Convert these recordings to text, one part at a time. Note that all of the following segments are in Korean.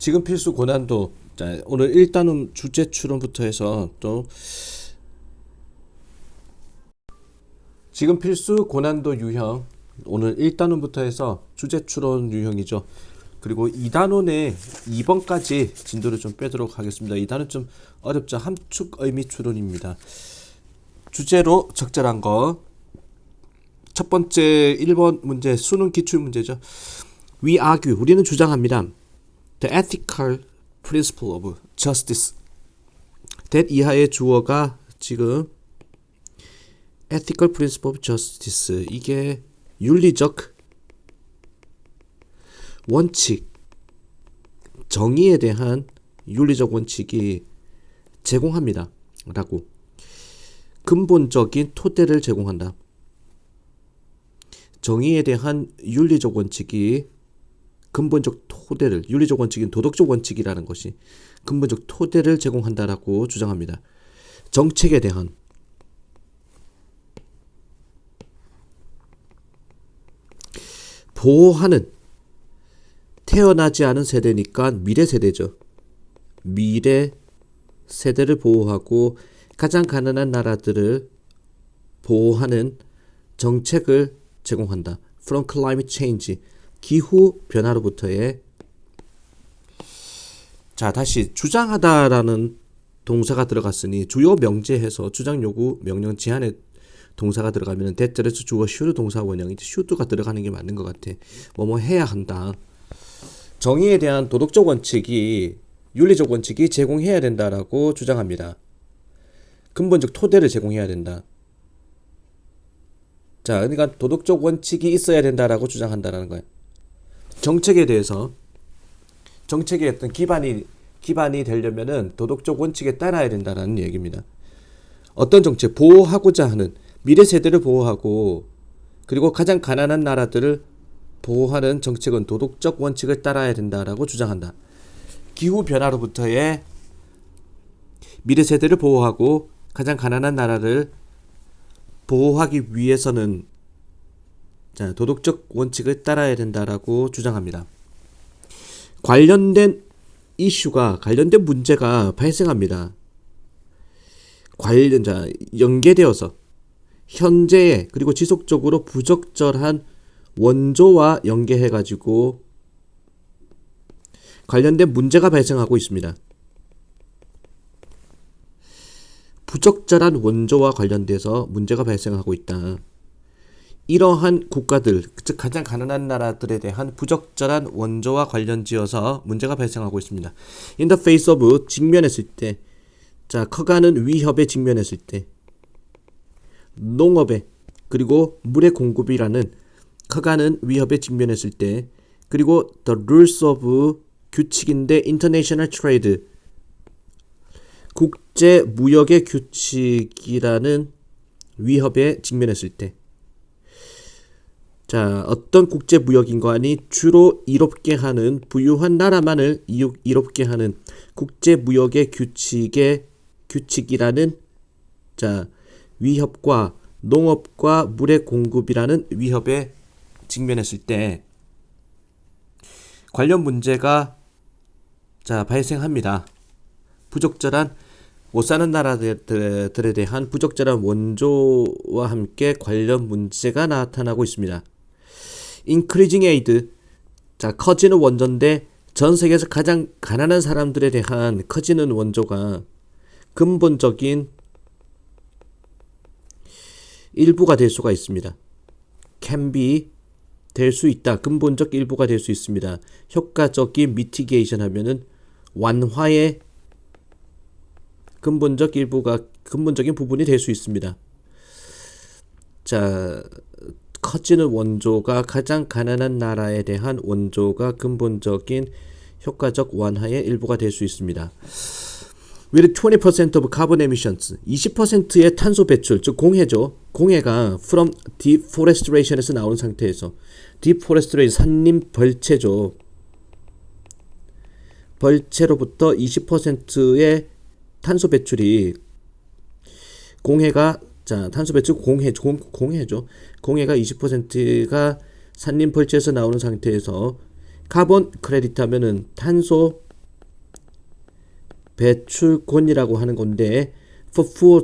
지금 필수 고난도. 자, 오늘 1단원 주제 추론부터 해서 또 지금 필수 고난도 유형, 오늘 1단원부터 해서 주제 추론 유형이죠. 그리고 2단원에 2번까지 진도를 좀 빼도록 하겠습니다. 2단원 좀 어렵죠. 함축 의미 추론입니다. 주제로 적절한 거. 첫 번째 1번 문제, 수능 기출 문제죠. We argue, 우리는 주장합니다. The ethical principle of justice. that 이하의 주어가 지금 ethical principle of justice, 이게 윤리적 원칙, 정의에 대한 윤리적 원칙이 제공합니다 라고, 근본적인 토대를 제공한다. 정의에 대한 윤리적 원칙이 근본적 토대를, 윤리적 원칙인 도덕적 원칙이라는 것이 근본적 토대를 제공한다라고 주장합니다. 정책에 대한, 보호하는, 태어나지 않은 세대니까 미래 세대죠. 미래 세대를 보호하고 가장 가난한 나라들을 보호하는 정책을 제공한다. From climate change, 기후 변화로부터의. 자, 다시 주장하다라는 동사가 들어갔으니 주요 명제해서 주장 요구 명령 제한에 동사가 들어가면 대절에서 주어 should 동사 원형이 should가 들어가는 게 맞는 것 같아. 뭐뭐 해야 한다. 정의에 대한 도덕적 원칙이, 윤리적 원칙이 제공해야 된다라고 주장합니다. 근본적 토대를 제공해야 된다. 자, 그러니까 도덕적 원칙이 있어야 된다라고 주장한다라는 거예요. 정책에 대해서, 정책의 어떤 기반이 되려면은 도덕적 원칙에 따라야 된다라는 얘기입니다. 어떤 정책? 보호하고자 하는, 미래 세대를 보호하고 그리고 가장 가난한 나라들을 보호하는 정책은 도덕적 원칙을 따라야 된다라고 주장한다. 기후 변화로부터의 미래 세대를 보호하고 가장 가난한 나라를 보호하기 위해서는, 자, 도덕적 원칙을 따라야 된다라고 주장합니다. 관련된 이슈가, 관련된 문제가 발생합니다. 연계되어서 현재의 그리고 지속적으로 부적절한 원조와 연계해가지고 관련된 문제가 발생하고 있습니다. 부적절한 원조와 관련돼서 문제가 발생하고 있다. 이러한 국가들, 즉 가장 가난한 나라들에 대한 부적절한 원조와 관련지어서 문제가 발생하고 있습니다. In the face of, 직면했을 때, 자, 커가는 위협에 직면했을 때, 농업에 그리고 물의 공급이라는 커가는 위협에 직면했을 때, 그리고 the rules of, 규칙인데 international trade, 국제 무역의 규칙이라는 위협에 직면했을 때, 자, 어떤 국제 무역인간이 주로 이롭게 하는, 부유한 나라만을 이롭게 하는 국제 무역의 규칙이라는, 자, 위협과 농업과 물의 공급이라는 위협에 직면했을 때 관련 문제가, 자, 발생합니다. 부적절한, 못 사는 나라들에 대한 부적절한 원조와 함께 관련 문제가 나타나고 있습니다. Increasing aid, 자, 커지는 원조인데 전 세계에서 가장 가난한 사람들에 대한 커지는 원조가 근본적인 일부가 될 수가 있습니다. Can be, 될 수 있다. 근본적 일부가 될 수 있습니다. 효과적인 mitigation 하면은 완화의 근본적인 부분이 될 수 있습니다. 자, 커지는 원조가, 가장 가난한 나라에 대한 원조가 근본적인 효과적 완화의 일부가 될 수 있습니다. With 20% of carbon emissions, 20%의 탄소 배출, 즉 공해죠. 공해가 from deforestation에서 나오는 상태에서, deforestation, 산림 벌채죠. 벌채로부터 20%의 탄소 배출이, 공해가, 자, 탄소 배출 공해죠. 공해가 20%가 산림 벌채에서 나오는 상태에서 카본 크레딧 하면은 탄소 배출권이라고 하는 건데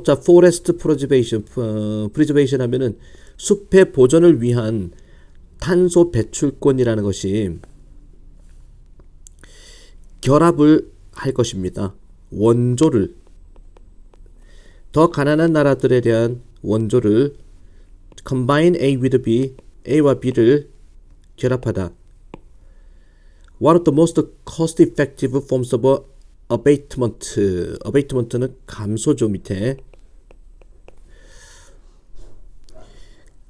자, forest preservation 하면은 숲의 보존을 위한 탄소 배출권이라는 것이 결합을 할 것입니다. 원조를 더 가난한 나라들에 대한 원조를 combine A with B, A와 B를 결합하다. One of the most cost-effective forms of abatement. abatement는 감소죠 밑에.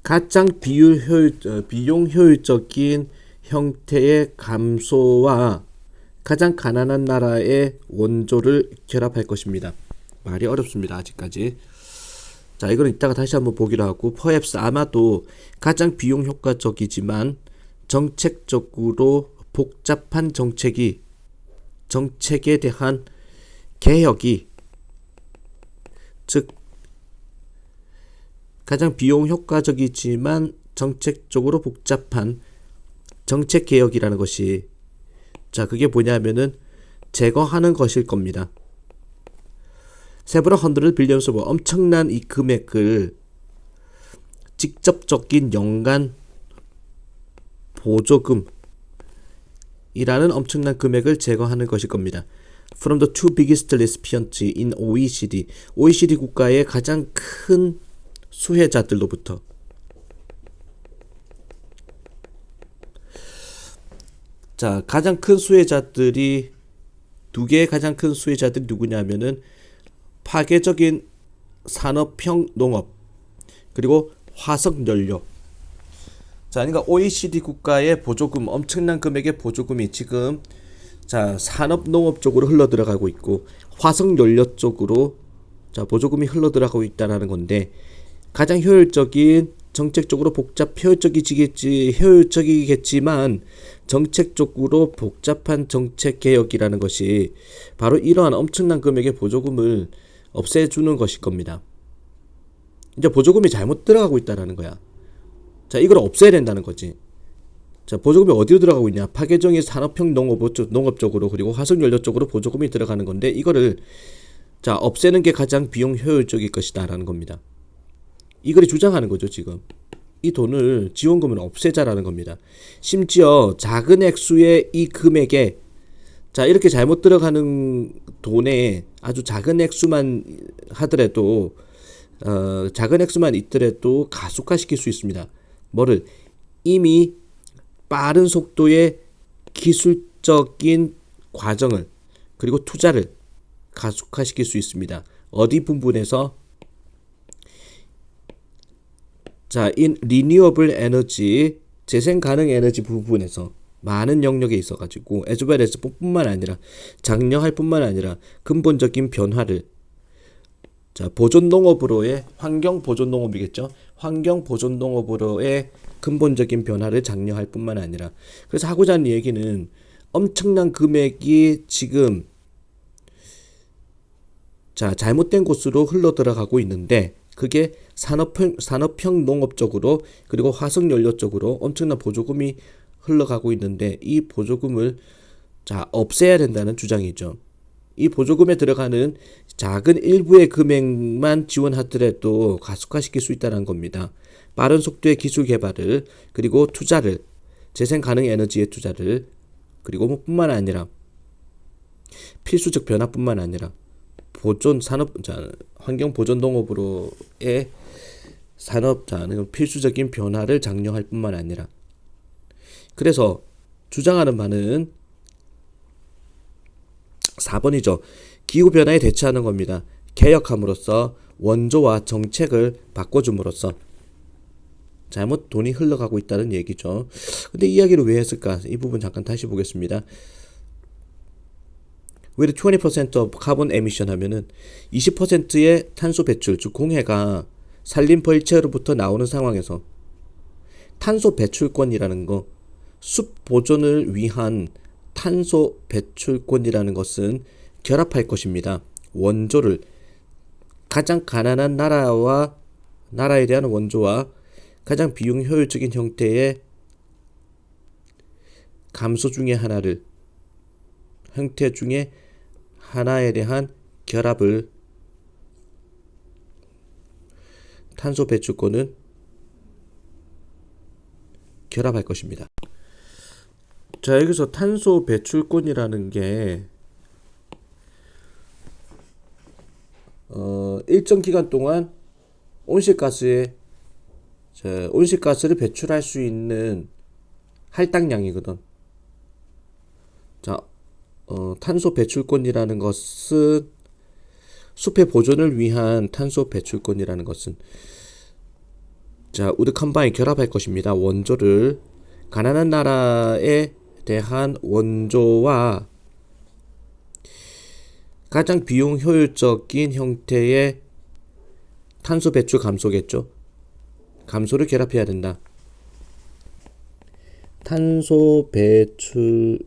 가장 비용 효율적인 형태의 감소와 가장 가난한 나라의 원조를 결합할 것입니다. 말이 어렵습니다. 아직까지. 자, 이거는 이따가 다시 한번 보기로 하고 perhaps 아마도 가장 비용 효과적이지만 정책적으로 복잡한 정책에 대한 개혁이 즉 가장 비용 효과적이지만 정책적으로 복잡한 정책 개혁이라는 것이 자 그게 뭐냐면은 제거하는 것일 겁니다. 세브럴 헌드를 빌리언스 엄청난 이 금액을 직접적인 연간 보조금이라는 엄청난 금액을 제거하는 것일 겁니다. From the two biggest recipients in OECD, OECD 국가의 가장 큰 수혜자들로부터. 자, 가장 큰 수혜자들이 두 개의 가장 큰 수혜자들이 누구냐면은 파괴적인 산업형 농업 그리고 화석연료. 자, 그러니까 OECD 국가의 보조금 엄청난 금액의 보조금이 지금 자 산업농업 쪽으로 흘러 들어가고 있고 화석연료 쪽으로 자 보조금이 흘러 들어가고 있다라는 건데 가장 효율적인 정책적으로 효율적이겠지만 정책적으로 복잡한 정책 개혁이라는 것이 바로 이러한 엄청난 금액의 보조금을 없애주는 것일 겁니다. 이제 보조금이 잘못 들어가고 있다라는 거야. 자, 이걸 없애야 된다는 거지. 자, 보조금이 어디로 들어가고 있냐? 파괴적인 산업형 농업 쪽으로 그리고 화석연료 쪽으로 보조금이 들어가는 건데 이거를 자 없애는 게 가장 비용 효율적일 것이다라는 겁니다. 이걸 주장하는 거죠 지금. 이 돈을 지원금을 없애자라는 겁니다. 심지어 작은 액수의 이 금액에 자 이렇게 잘못 들어가는 돈에 아주 작은 액수만 하더라도 작은 액수만 있더라도 가속화시킬 수 있습니다. 뭐를 이미 빠른 속도의 기술적인 과정을 그리고 투자를 가속화시킬 수 있습니다. 어디 부분에서 자, in renewable energy 재생 가능 에너지 부분에서 많은 영역에 있어가지고 as well as 뿐만 아니라 장려할 뿐만 아니라 근본적인 변화를 자 보존 농업으로의 환경 보존 농업이겠죠. 환경 보존 농업으로의 근본적인 변화를 장려할 뿐만 아니라 그래서 하고자 하는 얘기는 엄청난 금액이 지금 자 잘못된 곳으로 흘러 들어가고 있는데 그게 산업형 농업 쪽으로 그리고 화석연료 쪽으로 엄청난 보조금이 흘러가고 있는데 이 보조금을 자 없애야 된다는 주장이죠. 이 보조금에 들어가는 작은 일부의 금액만 지원하더라도 가속화시킬 수 있다는 겁니다. 빠른 속도의 기술 개발을 그리고 투자를 재생 가능 에너지의 투자를 그리고 뿐만 아니라 필수적 변화뿐만 아니라 보존 산업 자 환경 보존 농업으로의 산업 자 필수적인 변화를 장려할 뿐만 아니라 그래서 주장하는 바는 4번이죠. 기후변화에 대처하는 겁니다. 개혁함으로써 원조와 정책을 바꿔줌으로써 잘못 돈이 흘러가고 있다는 얘기죠. 근데 이 이야기를 왜 했을까? 이 부분 잠깐 다시 보겠습니다. with 20% of carbon emission 하면은 20%의 탄소 배출, 즉 공해가 산림 벌채로부터 나오는 상황에서 탄소 배출권이라는 거, 숲 보존을 위한 탄소 배출권이라는 것은 결합할 것입니다. 원조를 가장 가난한 나라에 대한 원조와 가장 비용 효율적인 형태의 형태 중에 하나에 대한 결합을 탄소 배출권은 결합할 것입니다. 자, 여기서 탄소 배출권이라는 게 일정 기간 동안 온실가스를 배출할 수 있는 할당량이거든. 자, 탄소 배출권이라는 것은 숲의 보존을 위한 탄소 배출권이라는 것은 자, 우드 컴바인 결합할 것입니다. 원조를 가난한 나라에 대한 원조와 가장 비용 효율적인 형태의 탄소 배출 감소겠죠. 감소를 결합해야 된다. 탄소 배출권이라는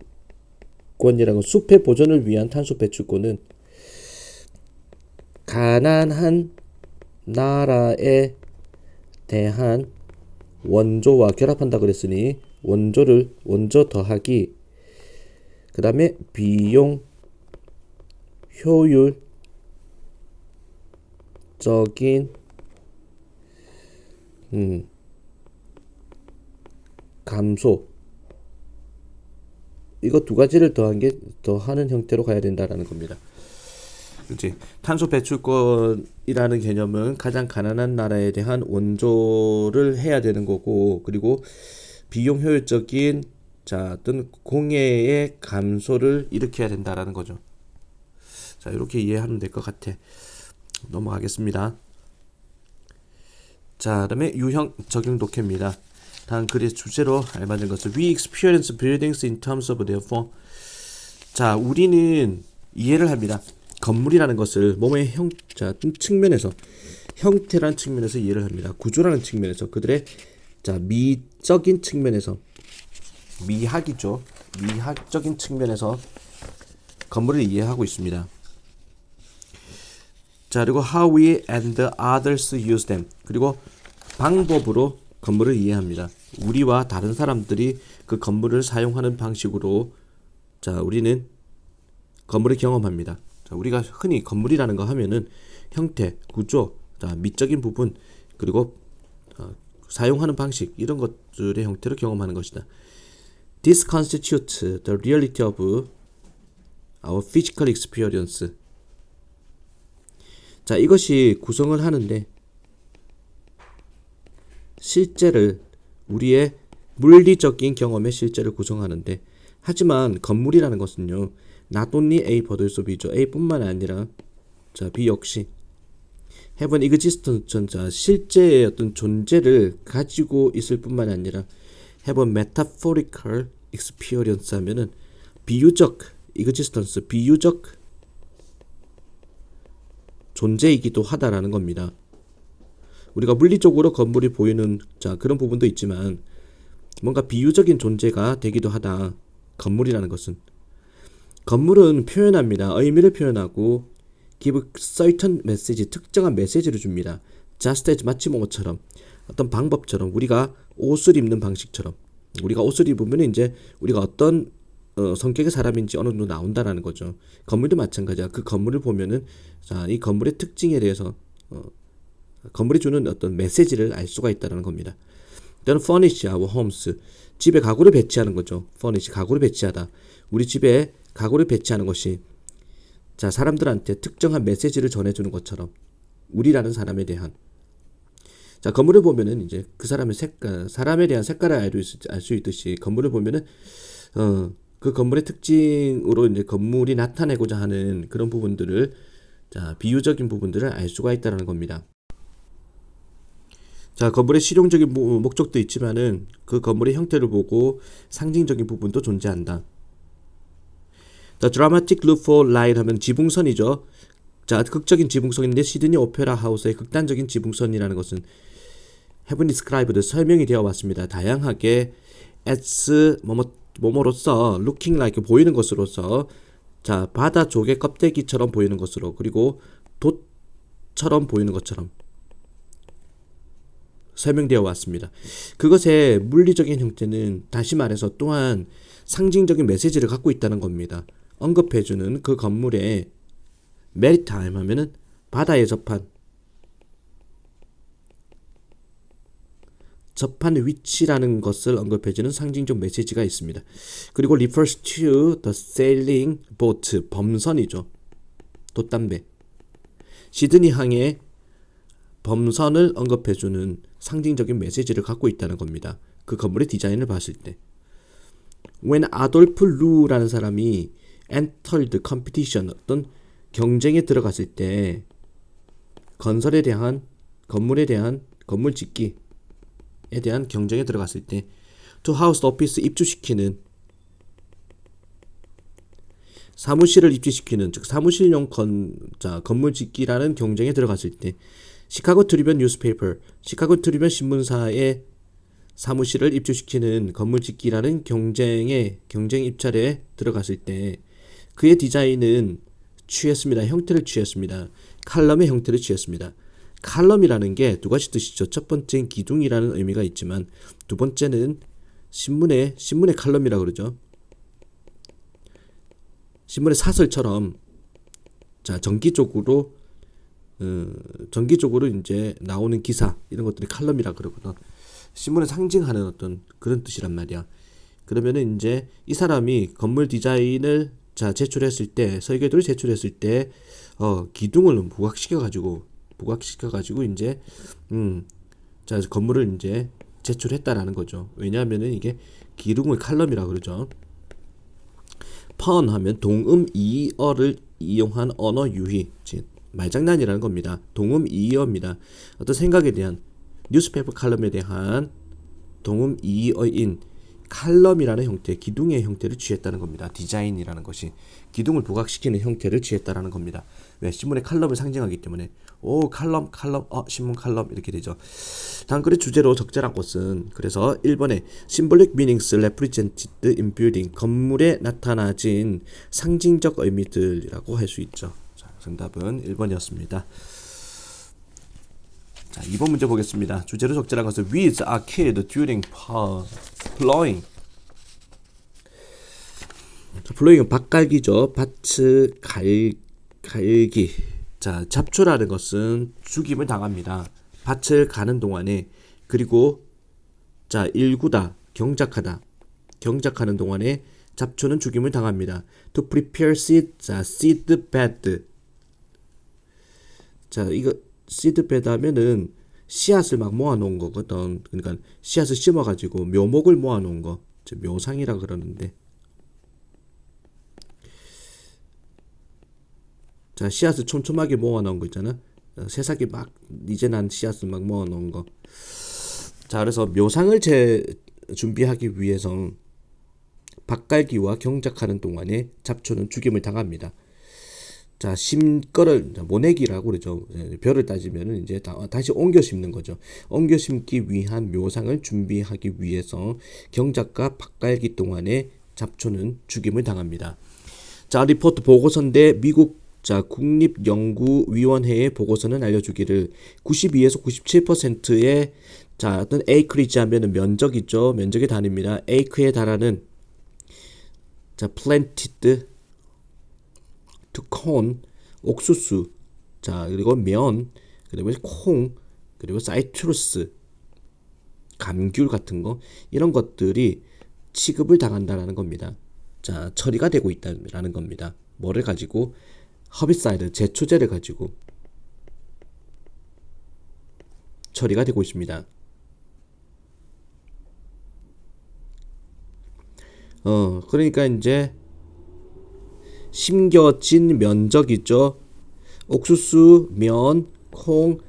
건 숲의 보존을 위한 탄소 배출권은 가난한 나라에 대한 원조와 결합한다 그랬으니 원조 더하기 그 다음에 비용 효율적인 감소 이거 두 가지를 더하는 형태로 가야 된다라는 겁니다. 그렇지. 탄소 배출권이라는 개념은 가장 가난한 나라에 대한 원조를 해야 되는 거고, 그리고 비용 효율적인 어떤 공해의 감소를 일으켜야 된다라는 거죠. 자, 이렇게 이해하면 될 것 같아. 넘어가겠습니다. 자, 그다음에 유형 적용 독해입니다. 다음 글의 주제로 알맞은 것을 We experience buildings in terms of therefore. 자, 우리는 이해를 합니다. 건물이라는 것을 몸의 측면에서 형태라는 측면에서 이해를 합니다. 구조라는 측면에서 그들의 미적인 측면에서 미학이죠. 미학적인 측면에서 건물을 이해하고 있습니다. 자, 그리고 how we and others use them. 그리고 방법으로 건물을 이해합니다. 우리와 다른 사람들이 그 건물을 사용하는 방식으로 우리는 건물을 경험합니다. 자, 우리가 흔히 건물이라는 거 하면은 형태, 구조, 미적인 부분, 그리고 사용하는 방식 이런 것들의 형태를 경험하는 것이다. This constitutes the reality of our physical experience. 자, 이것이 구성을 하는데 실제를 우리의 물리적인 경험의 실제를 구성하는데 하지만 건물이라는 것은요. not only A but also B죠. A뿐만 아니라 B 역시 have an existence 실제의 어떤 존재를 가지고 있을 뿐만 아니라 have a metaphorical experience 하면은 비유적 existence 비유적 존재이기도 하다라는 겁니다. 우리가 물리적으로 건물이 보이는 그런 부분도 있지만 뭔가 비유적인 존재가 되기도 하다. 건물이라는 것은 건물은 표현합니다. 의미를 표현하고 give certain message 특정한 메시지를 줍니다. just as 마치 뭐처럼 어떤 방법처럼 우리가 옷을 입는 방식처럼 우리가 옷을 입으면 이제 우리가 어떤 성격의 사람인지 어느 정도 나온다라는 거죠. 건물도 마찬가지야. 그 건물을 보면은 이 건물의 특징에 대해서 건물이 주는 어떤 메시지를 알 수가 있다는 겁니다. 또는 furnish our homes 집에 가구를 배치하는 거죠. furnish 가구를 배치하다. 우리 집에 가구를 배치하는 것이 사람들한테 특정한 메시지를 전해주는 것처럼 우리라는 사람에 대한 건물을 보면은 이제 그 사람의 색깔, 사람에 대한 색깔을 알 수 있듯이 건물을 보면은 그 건물의 특징으로 이제 건물이 나타내고자 하는 그런 부분들을 비유적인 부분들을 알 수가 있다는 겁니다. 건물의 실용적인 목적도 있지만은 그 건물의 형태를 보고 상징적인 부분도 존재한다. The dramatic loop for light 하면 지붕선이죠. 극적인 지붕선인데 시드니 오페라 하우스의 극단적인 지붕선이라는 것은 have described 설명이 되어 왔습니다. 다양하게 as 뭐뭐로서 looking like 보이는 것으로서 바다 조개 껍데기처럼 보이는 것으로 그리고 돛처럼 보이는 것처럼 설명되어 왔습니다. 그것의 물리적인 형태는 다시 말해서 또한 상징적인 메시지를 갖고 있다는 겁니다. 언급해주는 그 건물의 maritime 하면은 바다에 접한 위치라는 것을 언급해주는 상징적 메시지가 있습니다. 그리고 refers to the sailing boat, 범선이죠. 돛담배. 시드니항의 범선을 언급해주는 상징적인 메시지를 갖고 있다는 겁니다. 그 건물의 디자인을 봤을 때. When Adolf Lu라는 사람이 entered competition, 어떤 경쟁에 들어갔을 때 건물에 대한 건물 짓기에 대한 경쟁에 들어갔을 때 to house office, 입주시키는 사무실을 입주시키는, 즉 사무실용 건물 짓기라는 경쟁에 들어갔을 때 시카고 트리뷴 뉴스페이퍼, 시카고 트리뷴 신문사의 사무실을 입주시키는 건물 짓기라는 경쟁 입찰에 들어갔을 때 그의 디자인은 형태를 취했습니다. 칼럼의 형태를 취했습니다. 칼럼이라는 게 두 가지 뜻이죠. 첫 번째는 기둥이라는 의미가 있지만 두 번째는 신문의 칼럼이라고 그러죠. 신문의 사설처럼 정기적으로 이제 나오는 기사 이런 것들이 칼럼이라 그러거든. 신문을 상징하는 어떤 그런 뜻이란 말이야. 그러면은 이제 이 사람이 건물 디자인을 제출했을 때, 설계도를 제출했을 때 기둥을 부각시켜 가지고 이제 건물을 이제 제출했다라는 거죠. 왜냐하면은 이게 기둥을 칼럼이라 그러죠. 펀 하면 동음 이어를 이용한 언어 유희, 말장난이라는 겁니다. 동음 이어입니다. 어떤 생각에 대한 뉴스페이퍼 칼럼에 대한 동음 이어인 칼럼이라는 형태, 기둥의 형태를 취했다는 겁니다. 디자인이라는 것이 기둥을 부각시키는 형태를 취했다라는 겁니다. 왜? 신문의 칼럼을 상징하기 때문에 칼럼, 신문 칼럼 이렇게 되죠. 다음 글의 주제로 적절한 것은 그래서 1번에 symbolic meanings represented in building, 건물에 나타나진 상징적 의미들이라고 할 수 있죠. 자, 정답은 1번이었습니다. 자, 2번 문제 보겠습니다. 주제로 적절한 것은 weeds are killed during plowing. plowing은 밭갈기죠. 밭을 갈기. 자, 잡초라는 것은 죽임을 당합니다. 밭을 가는 동안에. 그리고 일구다, 경작하는 동안에 잡초는 죽임을 당합니다. To prepare seed, seed bed. 이거 seed bed 하면은 씨앗을 막 모아놓은 거거든. 그러니까 씨앗을 심어가지고 묘목을 모아놓은 거, 묘상이라 그러는데. 씨앗을 촘촘하게 모아놓은 거 있잖아. 새싹이 막 이제 난 씨앗을 막 모아놓은 거. 그래서 묘상을 준비하기 위해서 밭갈기와 경작하는 동안에 잡초는 죽임을 당합니다. 심거를 모내기라고 그러죠. 벼를 따지면은 이제 다시 옮겨 심는 거죠. 옮겨 심기 위한 묘상을 준비하기 위해서 경작과 밭갈기 동안에 잡초는 죽임을 당합니다. 리포트 보고서인데 미국 국립연구위원회의 보고서는 알려주기를 92에서 97%의 어떤 에이크리지 하면은 면적이죠. 면적의 단위입니다. 에이크에 달하는 planted to corn, 옥수수, 그리고 면, 그리고 콩, 그리고 사이트루스, 감귤 같은 거, 이런 것들이 취급을 당한다라는 겁니다. 처리가 되고 있다라는 겁니다. 뭐를 가지고? 허비사이드, 제초제를 가지고 처리가 되고 있습니다. 그러니까 이제 심겨진 면적이죠. 옥수수, 면, 콩,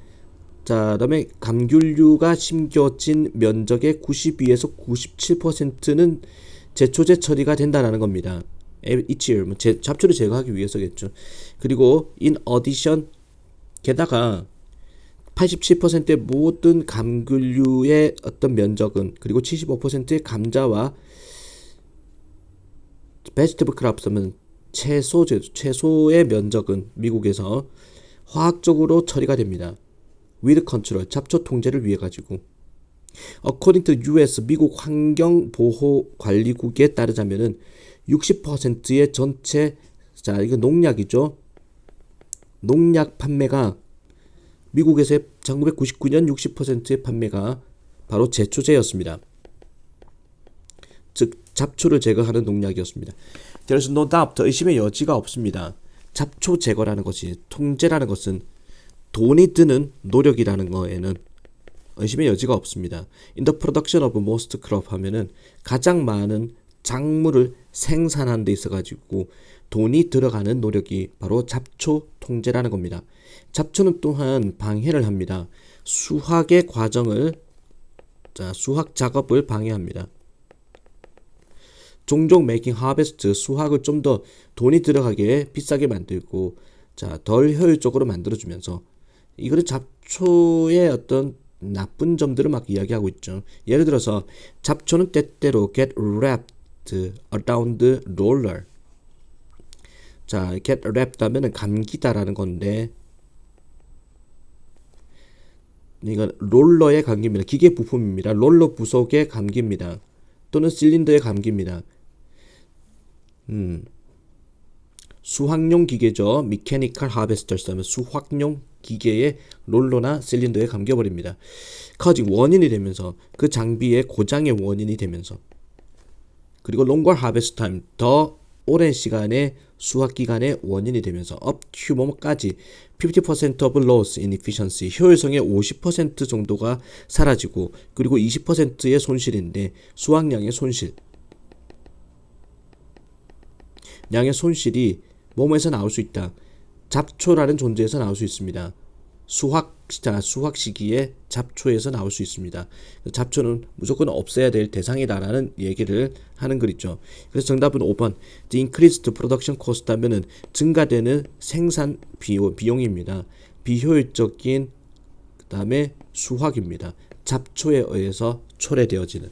그다음에 감귤류가 심겨진 면적의 92에서 97%는 제초제 처리가 된다라는 겁니다. each year, 잡초를 제거하기 위해서겠죠. 그리고 in addition, 게다가 87%의 모든 감귤류의 어떤 면적은, 그리고 75%의 감자와 vegetable crops 하면 채소의 면적은 미국에서 화학적으로 처리가 됩니다. weed control, 잡초 통제를 위해 가지고. According to US, 미국 환경보호관리국에 따르자면은 60%의 전체, 자, 이거 농약이죠. 농약 판매가 미국에서의 1999년 60%의 판매가 바로 제초제였습니다. 즉 잡초를 제거하는 농약이었습니다. There's no doubt, 의심의 여지가 없습니다. 잡초 제거라는 것이, 통제라는 것은 돈이 드는 노력이라는 거에는 의심의 여지가 없습니다. In the production of most crop 하면은 가장 많은 작물을 생산하는 데 있어가지고 돈이 들어가는 노력이 바로 잡초 통제라는 겁니다. 잡초는 또한 방해를 합니다. 수확의 과정을, 자, 수확 작업을 방해합니다. 종종 making harvest, 수확을 좀 더 돈이 들어가게 비싸게 만들고, 자, 덜 효율적으로 만들어주면서, 이거는 잡초의 어떤 나쁜 점들을 막 이야기하고 있죠. 예를 들어서 잡초는 때때로 get wrapped around the roller. 자, get wrapped 하면은 감기다라는 건데, 이건 롤러에 감깁니다. 기계 부품입니다. 롤러 부속에 감깁니다. 또는 실린더에 감깁니다. 수확용 기계죠. Mechanical harvesters 하면 수확용 기계의 롤러나 실린더에 감겨버립니다. causing 원인이 되면서, 그 장비의 고장의 원인이 되면서, 그리고 longer harvest time, 더 오랜 시간의 수확 기간의 원인이 되면서 up to 뭐까지 50% of loss in efficiency, 효율성의 50% 정도가 사라지고, 그리고 20%의 손실인데 수확량의 손실, 양의 손실이 뭐뭐에서 나올 수 있다. 잡초라는 존재에서 나올 수 있습니다. 수확 시기에 잡초에서 나올 수 있습니다. 잡초는 무조건 없애야 될 대상이다라는 얘기를 하는 글 있죠. 그래서 정답은 5번. The increased production cost 하면은 증가되는 생산 비용입니다. 비효율적인, 그 다음에 수확입니다. 잡초에 의해서 초래되어지는.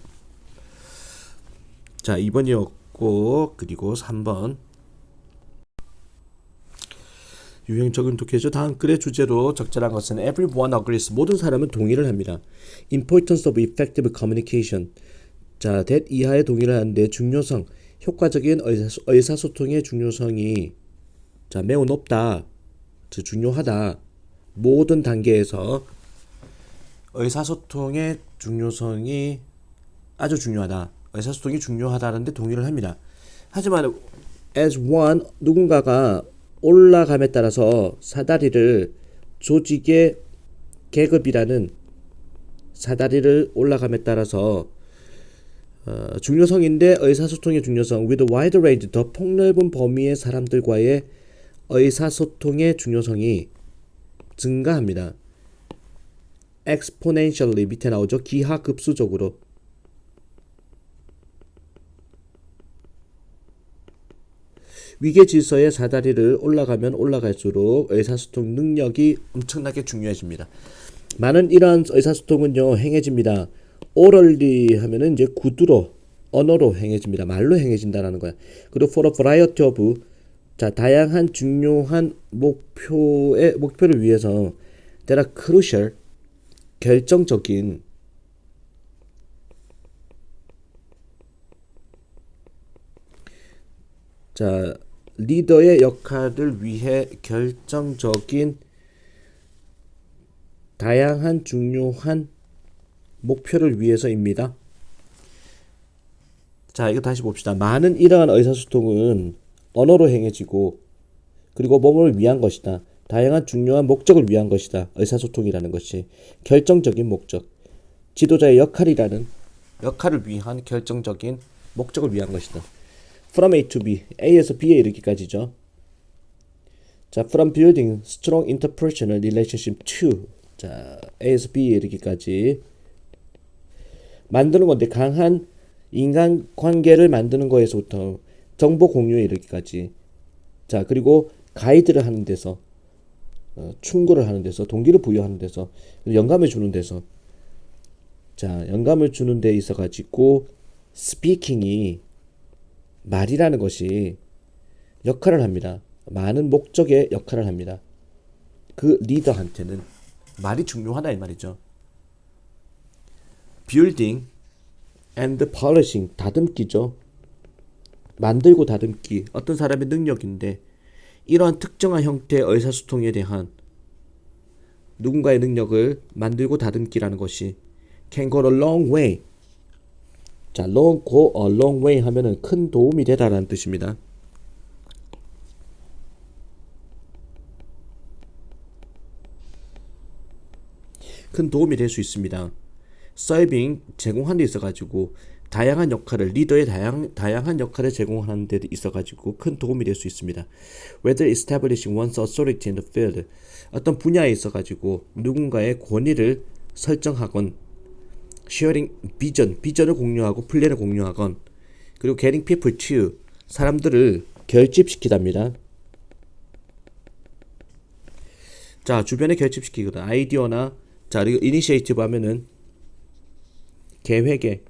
자, 2번이었고, 그리고 3번. 유형적인 독해죠. 다음 글의 주제로 적절한 것은 everyone agrees, 모든 사람은 동의를 합니다. importance of effective communication, 자, that 이하에 동의를 하는데 중요성, 효과적인 의사소통의 중요성이, 자, 매우 높다, 즉 중요하다. 모든 단계에서 의사소통의 중요성이 아주 중요하다, 의사소통이 중요하다는데 동의를 합니다. 하지만 as one, 누군가가 올라감에 따라서 사다리를, 조직의 계급이라는 사다리를 올라감에 따라서 중요성인데 의사소통의 중요성 with wide range, 더 폭넓은 범위의 사람들과의 의사소통의 중요성이 증가합니다. exponentially 밑에 나오죠. 기하급수적으로. 위계 질서의 사다리를 올라가면 올라갈수록 의사소통 능력이 엄청나게 중요해집니다. 많은 이러한 의사소통은요 행해집니다. orally 하면은 이제 구두로, 언어로 행해집니다. 말로 행해진다라는 거야. 그리고 for a variety of, 자, 다양한 중요한 목표를 위해서 that are crucial, 결정적인, 자, 리더의 역할을 위해 결정적인 다양한 중요한 목표를 위해서입니다. 자, 이거 다시 봅시다. 많은 이러한 의사소통은 언어로 행해지고, 그리고 뭐뭐를 위한 것이다. 다양한 중요한 목적을 위한 것이다. 의사소통이라는 것이 결정적인 목적, 지도자의 역할을 위한 결정적인 목적을 위한 것이다. From A to B, A에서 B에 이르기까지죠. 자, from building strong interpersonal relationship to, 자, A에서 B에 이르기까지 만드는 건데, 강한 인간 관계를 만드는 거에서부터 정보 공유에 이르기까지. 자, 그리고 가이드를 하는 데서, 충고를 하는 데서, 동기를 부여하는 데서, 영감을 주는 데서, 자, 영감을 주는 데 있어 가지고 스피킹이, 말이라는 것이 역할을 합니다. 많은 목적의 역할을 합니다. 그 리더한테는 말이 중요하다 이 말이죠. building and polishing, 다듬기죠. 만들고 다듬기 어떤 사람의 능력인데 이러한 특정한 형태의 의사소통에 대한 누군가의 능력을 만들고 다듬기라는 것이 can go a long way. 자, go a long way 하면은 큰 도움이 되다라는 뜻입니다. 큰 도움이 될 수 있습니다. 서빙 제공하는 데 있어가지고 다양한 역할을 리더의 다양한 역할을 제공하는 데 있어가지고 큰 도움이 될 수 있습니다. Whether establishing one's authority in the field 어떤 분야에 있어가지고 누군가의 권위를 설정하건 sharing 비전을 공유하고 플랜을 공유하건 그리고 getting people to 사람들을 결집시키답니다. 자 주변에 결집시키거든 아이디어나 자 그리고 이니시에이티브 하면은 계획에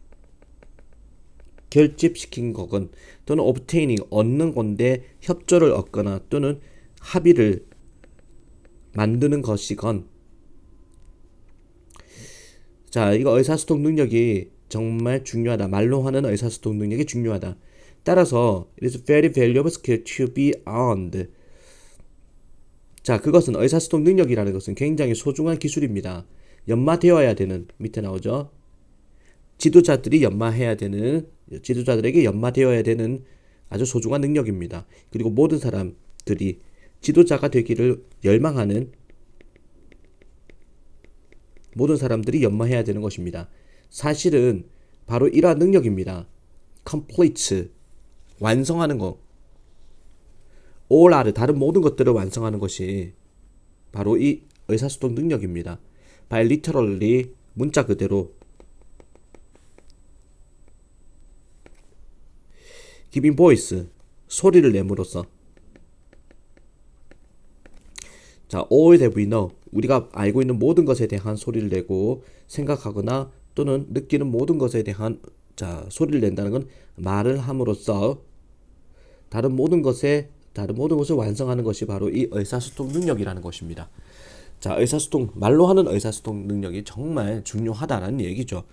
결집시킨 거건 또는 obtaining 얻는 건데 협조를 얻거나 또는 합의를 만드는 것이건 자 이거 의사소통 능력이 정말 중요하다. 말로 하는 의사소통 능력이 중요하다. 따라서 it is very valuable skill to be earned. 자 그것은 의사소통 능력이라는 것은 굉장히 소중한 기술입니다. 연마되어야 되는 밑에 나오죠. 지도자들에게 연마되어야 되는 아주 소중한 능력입니다. 그리고 모든 사람들이 지도자가 되기를 열망하는 모든 사람들이 연마해야 되는 것입니다. 사실은 바로 이러한 능력입니다. complete 완성하는 것 all are 다른 모든 것들을 완성하는 것이 바로 이 의사소통 능력입니다. by literally 문자 그대로 giving voice 소리를 내므로써 자 all that we know 우리가 알고 있는 모든 것에 대한 소리를 내고 생각하거나 또는 느끼는 모든 것에 대한 자 소리를 낸다는 건 말을 함으로써 다른 모든 것을 완성하는 것이 바로 이 의사소통 능력이라는 것입니다. 자 말로 하는 의사소통 능력이 정말 중요하다는 얘기죠.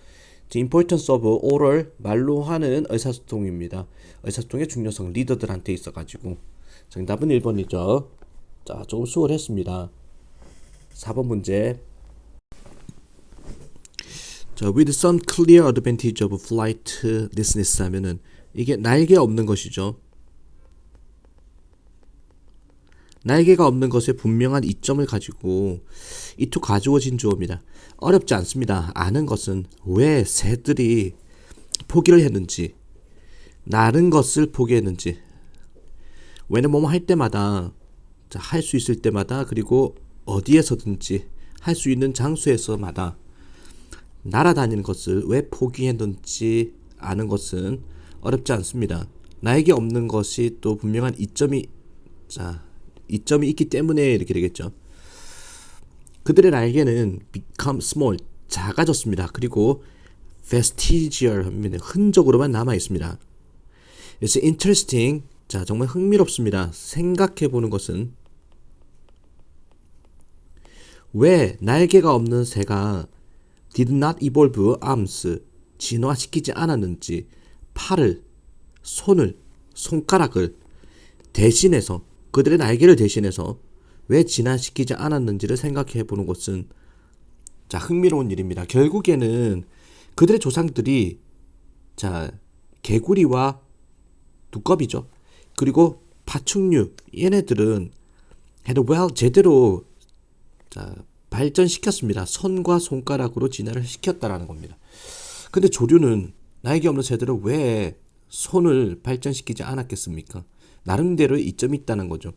The importance of oral 말로 하는 의사소통입니다. 의사소통의 중요성 리더들한테 있어가지고 정답은 1번이죠. 자 조금 수월했습니다. 4번 문제. 자, with some clear advantage of flight distance 하면은 이게 날개 없는 것이죠. 날개가 없는 것에 분명한 이점을 가지고 이투 가주어진 주어입니다. 어렵지 않습니다. 아는 것은 왜 새들이 포기를 했는지, 나른 것을 포기했는지, 왜는 뭐뭐 할 때마다, 할 수 있을 때마다, 그리고 어디에서든지 할 수 있는 장소에서마다 날아다니는 것을 왜 포기했는지 아는 것은 어렵지 않습니다. 나에게 없는 것이 또 분명한 이점이 있기 때문에 이렇게 되겠죠. 그들의 날개는 become small, 작아졌습니다. 그리고 vestigial 하면 흔적으로만 남아 있습니다. It's interesting, 자 정말 흥미롭습니다. 생각해보는 것은 왜 날개가 없는 새가 did not evolve arms, 진화시키지 않았는지 팔을, 손을, 손가락을 대신해서 그들의 날개를 대신해서 왜 진화시키지 않았는지를 생각해 보는 것은 자 흥미로운 일입니다. 결국에는 그들의 조상들이 자 개구리와 두꺼비죠. 그리고 파충류 얘네들은 had well 제대로 자 발전시켰습니다. 손과 손가락으로 진화를 시켰다라는 겁니다. 근데 조류는 날개 없는 새들은 왜 손을 발전시키지 않았겠습니까? 나름대로 이점이 있다는 거죠.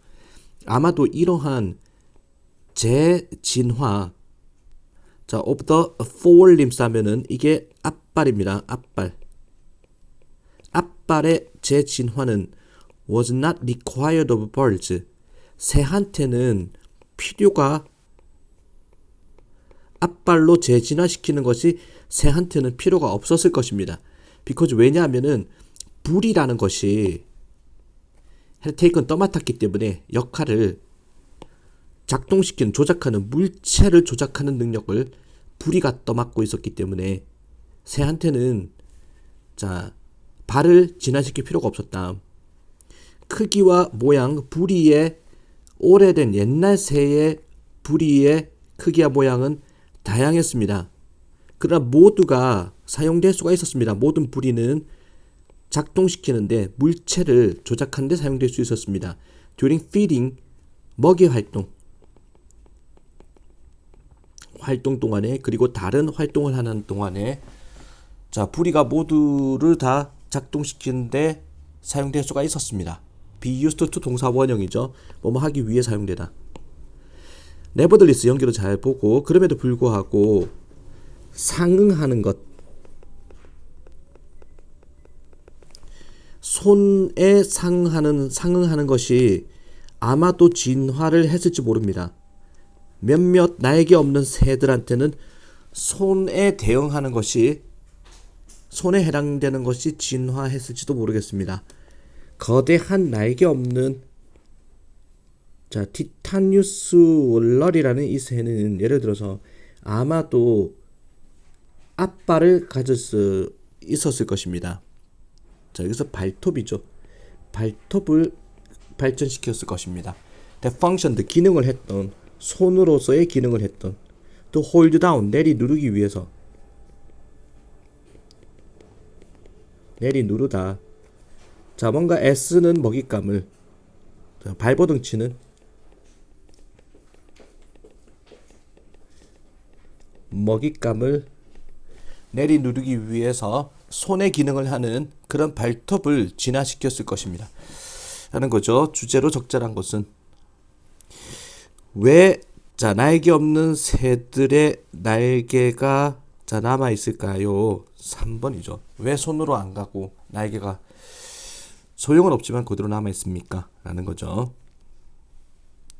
아마도 이러한 재진화 자 of the four limbs 하면은 이게 앞발입니다. 앞발의 재진화는 was not required of birds. 새한테는 필요가 앞발로 재진화시키는 것이 새한테는 필요가 없었을 것입니다. because 왜냐하면은 불이라는 것이 had taken 떠맡았기 때문에 역할을 작동시키는 조작하는 물체를 조작하는 능력을 불이가 떠맡고 있었기 때문에 새한테는 자 발을 진화시킬 필요가 없었다. 크기와 모양, 부리의 오래된 옛날 새의 부리의 크기와 모양은 다양했습니다. 그러나 모두가 사용될 수가 있었습니다. 모든 부리는 작동시키는데 물체를 조작하는 데 사용될 수 있었습니다. During feeding, 먹이 활동 동안에, 그리고 다른 활동을 하는 동안에 자, 부리가 모두를 다 작동시키는데 사용될 수가 있었습니다. be used to 동사 원형이죠. 뭐뭐 하기 위해 사용되다. nevertheless 연기로 잘 보고, 그럼에도 불구하고 상응하는 것, 손에 상응하는 것이 아마도 진화를 했을지 모릅니다. 몇몇 날개 없는 새들한테는 손에 대응하는 것이, 손에 해당되는 것이 진화했을지도 모르겠습니다. 거대한 날개 없는 티타뉴스 월러리라는 이 새는 예를 들어서 아마도 앞발을 가질 수 있었을 것입니다. 자, 여기서 발톱이죠. 발톱을 발전시켰을 것입니다. That functioned, 기능을 했던, 손으로서의 기능을 했던, to hold down, 내리 누르기 위해서, 내리 누르다. 자, 뭔가 S는 먹잇감을, 발버둥치는, 먹잇감을 내리 누르기 위해서 손의 기능을 하는 그런 발톱을 진화시켰을 것입니다. 라는 거죠. 주제로 적절한 것은 왜 날개 없는 새들의 날개가 남아 있을까요? 3번이죠. 왜 손으로 안 가고 날개가 소용은 없지만 그대로 남아 있습니까? 라는 거죠.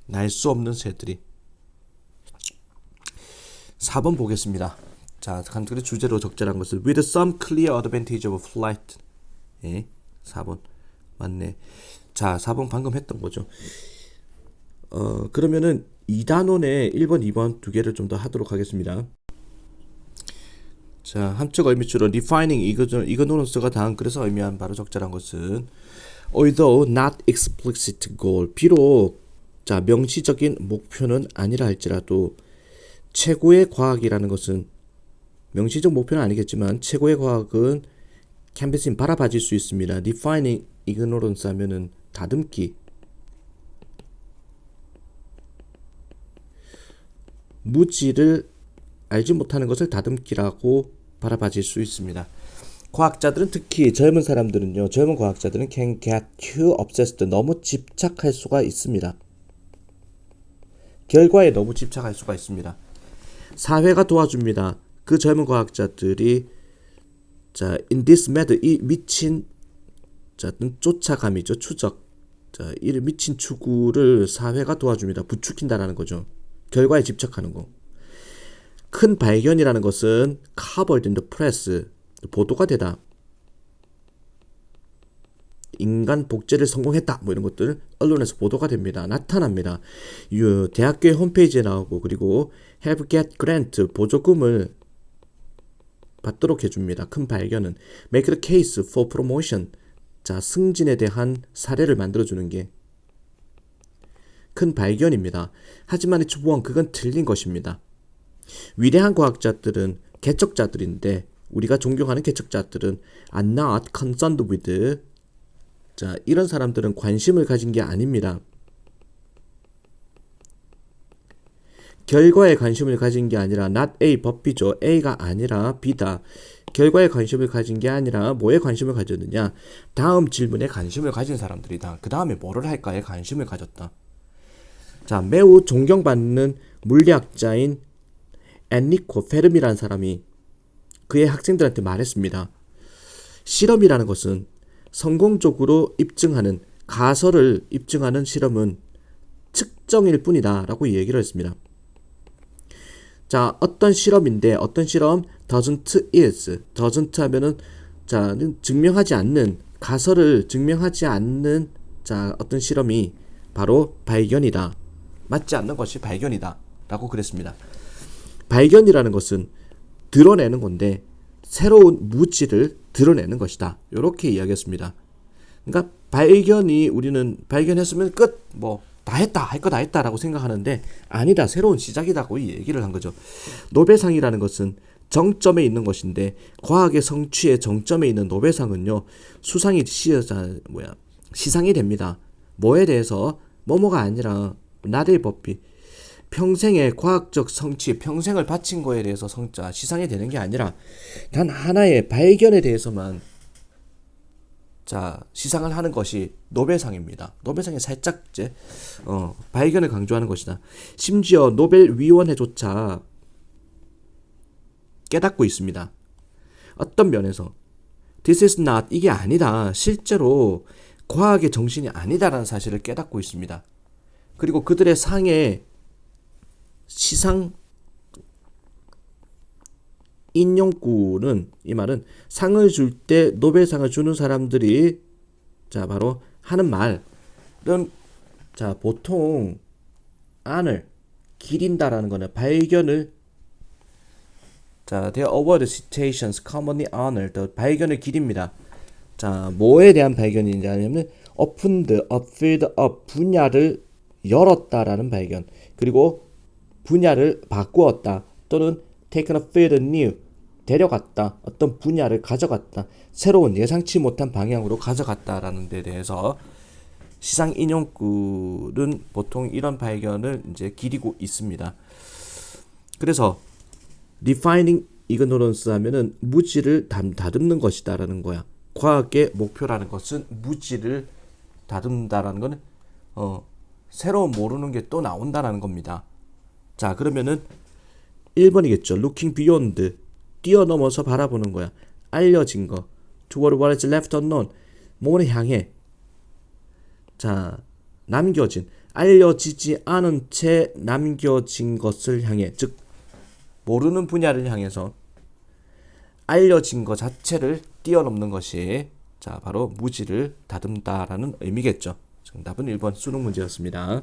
날 수 없는 새들이. 4번 보겠습니다. 자, 간단히 주제로 적절한 것을 with some clear advantage of flight. 예, 4번 맞네. 자, 4번 방금 했던 거죠. 그러면은 2단원에 1번, 2번 두 개를 좀 더 하도록 하겠습니다. 자, 함축 의미추론 defining 이그노런스가 다음 글에서 의미한 바로 적절한 것은 although not explicit goal, 비록 자 명시적인 목표는 아니라 할지라도 최고의 과학이라는 것은 명시적 목표는 아니겠지만 최고의 과학은 can be seen, 바라봐질 수 있습니다. defining ignorance 하면은 다듬기, 무지를 알지 못하는 것을 다듬기라고 바라봐질 수 있습니다. 과학자들은, 특히 젊은 사람들은요, 젊은 과학자들은 can get too obsessed, 너무 집착할 수가 있습니다. 결과에 너무 집착할 수가 있습니다. 사회가 도와줍니다. 그 젊은 과학자들이 자, in this method, 이 미친 쫓아감이죠. 추적. 자, 이 미친 추구를 사회가 도와줍니다. 부추긴다라는 거죠. 결과에 집착하는 거. 큰 발견이라는 것은 covered in the press, 보도가 되다. 인간 복제를 성공했다. 뭐 이런 것들 언론에서 보도가 됩니다. 나타납니다. 대학교의 홈페이지에 나오고, 그리고 help get grant, 보조금을 받도록 해줍니다. 큰 발견은 make the case for promotion, 자, 승진에 대한 사례를 만들어주는 게 큰 발견입니다. 하지만 이 초보원, 그건 틀린 것입니다. 위대한 과학자들은 개척자들인데, 우리가 존경하는 개척자들은 are not concerned with, 자, 이런 사람들은 관심을 가진 게 아닙니다. 결과에 관심을 가진 게 아니라 not A, 법비죠. A가 아니라 B다. 결과에 관심을 가진 게 아니라 뭐에 관심을 가졌느냐, 다음 질문에 관심을 가진 사람들이다. 그 다음에 뭐를 할까에 관심을 가졌다. 자, 매우 존경받는 물리학자인 엔리코 페르미라는 사람이 그의 학생들한테 말했습니다. 실험이라는 것은 성공적으로 입증하는, 가설을 입증하는 실험은 측정일 뿐이다 라고 얘기를 했습니다. 자, 어떤 실험인데, 어떤 실험? doesn't is. doesn't 하면은 자, 증명하지 않는, 가설을 증명하지 않는 자, 어떤 실험이 바로 발견이다. 맞지 않는 것이 발견이다 라고 그랬습니다. 발견이라는 것은 드러내는 건데, 새로운 무지를 드러내는 것이다. 이렇게 이야기했습니다. 그러니까 우리는 발견했으면 끝, 뭐 다 했다, 할 거 다 했다라고 생각하는데 아니다, 새로운 시작이다고 이 얘기를 한 거죠. 노벨상이라는 것은 정점에 있는 것인데 과학의 성취의 정점에 있는 노벨상은요, 시상이 됩니다. 뭐에 대해서? 뭐뭐가 아니라 나데이 법비, 평생의 과학적 성취, 평생을 바친 거에 대해서 시상이 되는 게 아니라 단 하나의 발견에 대해서만 시상을 하는 것이 노벨상입니다. 노벨상이 살짝 발견을 강조하는 것이다. 심지어 노벨위원회조차 깨닫고 있습니다. 어떤 면에서 This is not, 이게 아니다, 실제로 과학의 정신이 아니다라는 사실을 깨닫고 있습니다. 그리고 그들의 상의 시상 인용구는, 이 말은 상을 줄 때 노벨상을 주는 사람들이 바로 하는 말은 보통 안을 기린다라는 거는 발견을 their award citations commonly honored, 발견을 기립니다. 뭐에 대한 발견인지 아니면 opened a field of, 분야를 열었다라는 발견, 그리고 분야를 바꾸었다, 또는 taken a field new, 데려갔다, 어떤 분야를 가져갔다, 새로운 예상치 못한 방향으로 가져갔다라는 데 대해서 시상 인용구는 보통 이런 발견을 이제 기리고 있습니다. 그래서 defining ignorance 하면은 무지를 다듬는 것이다라는 거야. 과학의 목표라는 것은 무지를 다듬는다라는 거는 새로 모르는 게 또 나온다라는 겁니다. 그러면은 1번이겠죠. looking beyond, 뛰어넘어서 바라보는 거야. 알려진 거. toward what is left unknown, 뭐를 향해. 남겨진, 알려지지 않은 채 남겨진 것을 향해, 즉 모르는 분야를 향해서 알려진 것 자체를 뛰어넘는 것이 바로 무지를 다듬다라는 의미겠죠. 정답은 1번 수능 문제였습니다.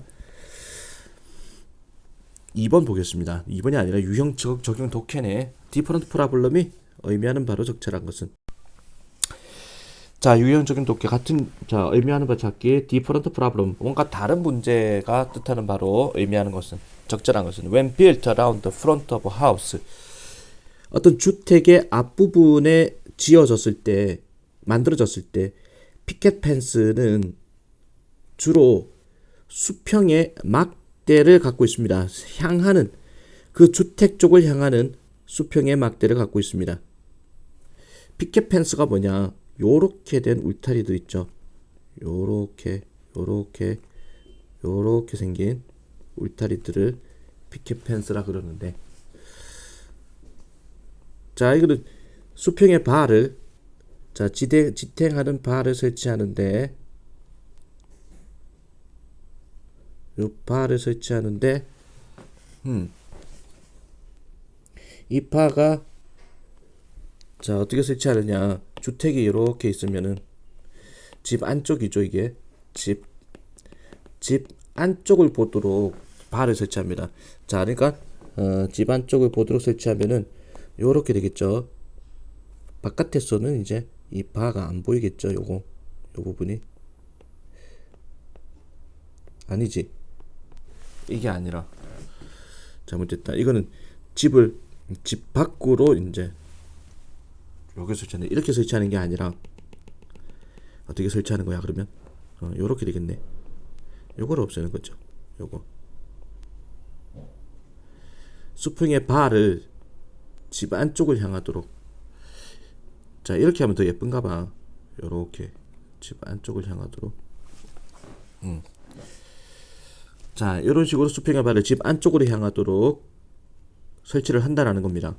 2번 보겠습니다. 2번이 아니라 유형 적용 독해내 different problem이 의미하는 바로 적절한 것은, 유형 적용 독해 같은 의미하는 바 찾기 different problem, 뭔가 다른 문제가 뜻하는 바로 의미하는 것은, 적절한 것은 when built around the front of a house, 어떤 주택의 앞부분에 만들어졌을 때 피켓 펜스는 주로 수평의 막대를 갖고 있습니다. 향하는, 그 주택 쪽을 향하는 수평의 막대를 갖고 있습니다. 피켓 펜스가 뭐냐? 요렇게 된 울타리들 있죠. 요렇게 생긴 울타리들을 피켓 펜스라 그러는데, 이거는 수평의 바를, 지탱하는 바를 설치하는데, 이 바가 어떻게 설치하느냐? 주택이 이렇게 있으면은 집 안쪽이죠. 이게 집 안쪽을 보도록 바를 설치합니다. 그러니까 집 안쪽을 보도록 설치하면은 요렇게 되겠죠. 바깥에서는 이제 이 바가 안 보이겠죠. 요 부분이 아니지. 이게 아니라 잘못됐다. 이거는 집 밖으로 이제 여기 설치하는, 이렇게 설치하는 게 아니라 어떻게 설치하는 거야? 그러면 요렇게 되겠네. 요거를 없애는 거죠. 요거 수평의 바를 집 안쪽을 향하도록, 이렇게 하면 더 예쁜가 봐. 요렇게 집 안쪽을 향하도록. 이런 식으로 수평의 바를 집 안쪽으로 향하도록 설치를 한다라는 겁니다.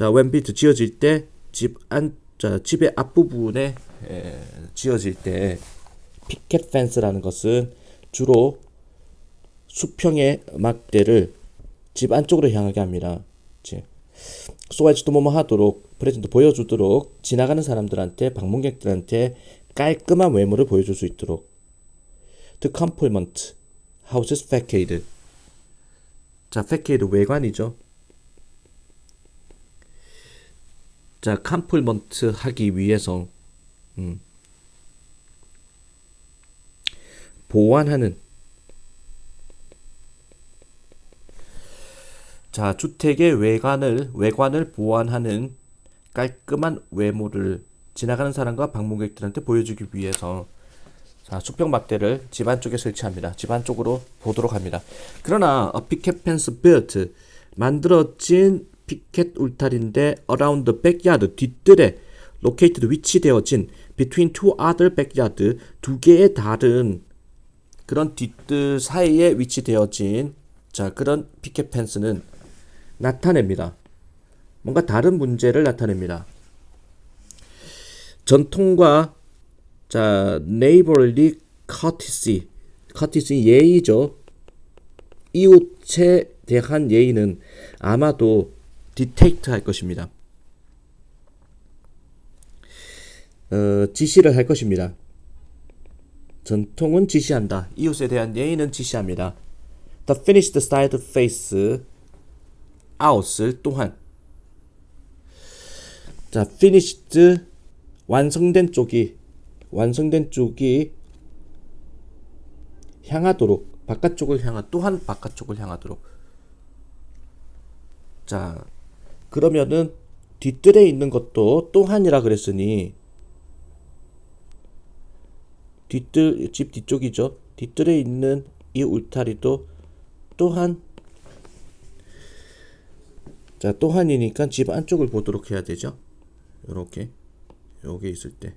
when built, 지어질 때 집의 앞부분에 지어질 때 피켓 펜스라는 것은 주로 수평의 막대를 집 안쪽으로 향하게 합니다. so as to 뭐뭐 하도록, 프레젠트 보여주도록, 지나가는 사람들한테, 방문객들한테 깔끔한 외모를 보여줄 수 있도록. to complement house's facade, facade 외관이죠. 자, 컴플먼트 하기 위해서 보완하는, 자, 주택의 외관을 보완하는 깔끔한 외모를 지나가는 사람과 방문객들한테 보여주기 위해서, 자, 수평 막대를 집 안쪽에 설치합니다. 집 안쪽으로 보도록 합니다. 그러나 a picket fence built, 만들어진 피켓 울타리인데 around the backyard, 뒤뜰에 located, 위치되어진 between two other backyard, 두 개의 다른 그런 뒤뜰 사이에 위치되어진, 자, 그런 피켓 펜스는 나타냅니다. 뭔가 다른 문제를 나타냅니다. 전통과, 자, neighborly courtesy, 예의죠. 이웃에 대한 예의는 아마도 dictate 할 것입니다. 지시를 할 것입니다. 전통은 지시한다. 이웃에 대한 예의는 지시합니다. The finished side face out을 또한, 자, finished, 완성된 쪽이 향하도록, 또한 바깥쪽을 향하도록. 자, 그러면은 뒤뜰에 있는 것도 또한이라 그랬으니, 집 뒤쪽이죠. 뒤뜰에 있는 이 울타리도 또한, 자, 또한이니까 집 안쪽을 보도록 해야 되죠. 요렇게, 요게 있을 때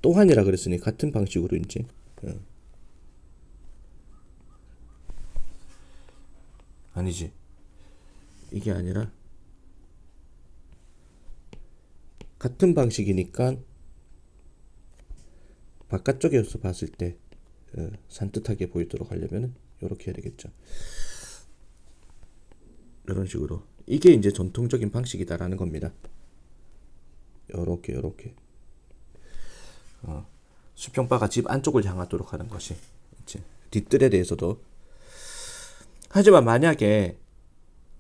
또한이라 그랬으니 같은 방식으로 이제 아니지, 이게 아니라 같은 방식이니까 바깥쪽에서 봤을 때 산뜻하게 보이도록 하려면 요렇게 해야 되겠죠. 이런 식으로, 이게 이제 전통적인 방식이다라는 겁니다. 요렇게 수평바가 집 안쪽을 향하도록 하는 것이 이제 뒤뜰에 대해서도. 하지만 만약에,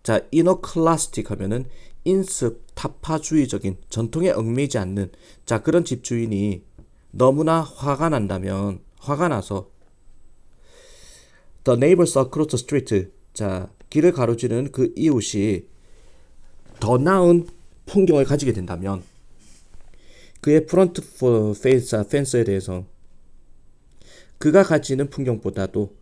자, 이너클라스틱 하면은 인습 타파주의적인, 전통에 얽매이지 않는, 자, 그런 집주인이 너무나 화가 나서 the neighbors across the street, 자, 길을 가로지르는 그 이웃이 더 나은 풍경을 가지게 된다면, 그의 프론트 펜스에 대해서 그가 가지는 풍경보다도,